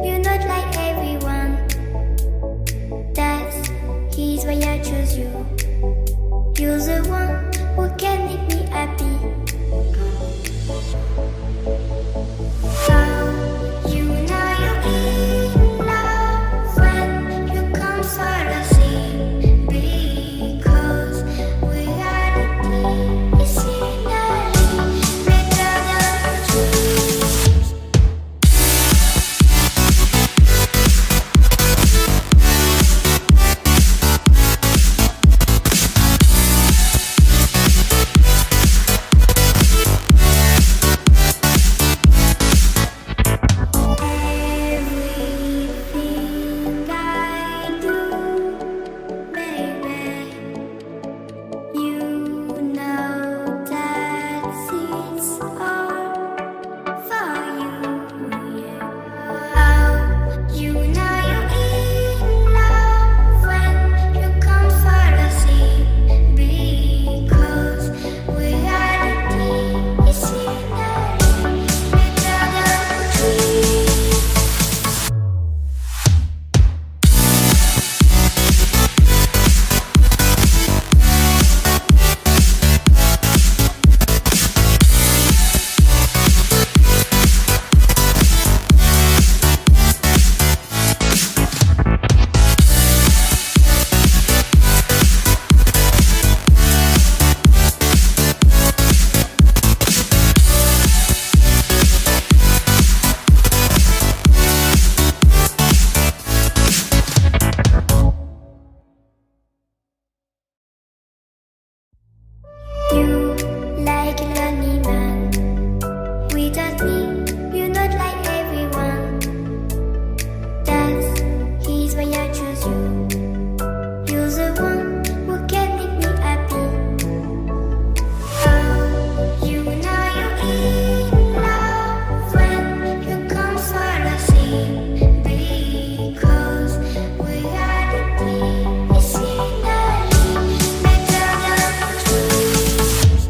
you're not like everyone. That's he's why I chose you. You're the one who can make me happy. How you know you're in love when you come for the sea? Because reality is finally better than dreams. Everything I do, baby, you know that it's all for you. Yeah. How you know you're in love when you come for the sea? Because reality is finally better than dreams. You like a lonely man. Without me, you're not like everyone. That's he's why I choose you. You're the one who can make me happy. How you know you're in love when you come for the sea? Because reality is finally better than dreams.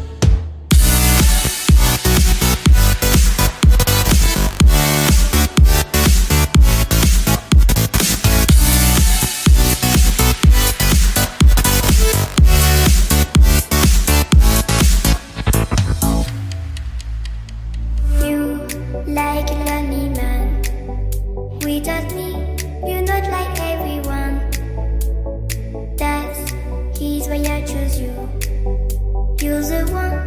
You like a lonely man. Without me, you're not like everyone. That's he's why I choose you. You're the one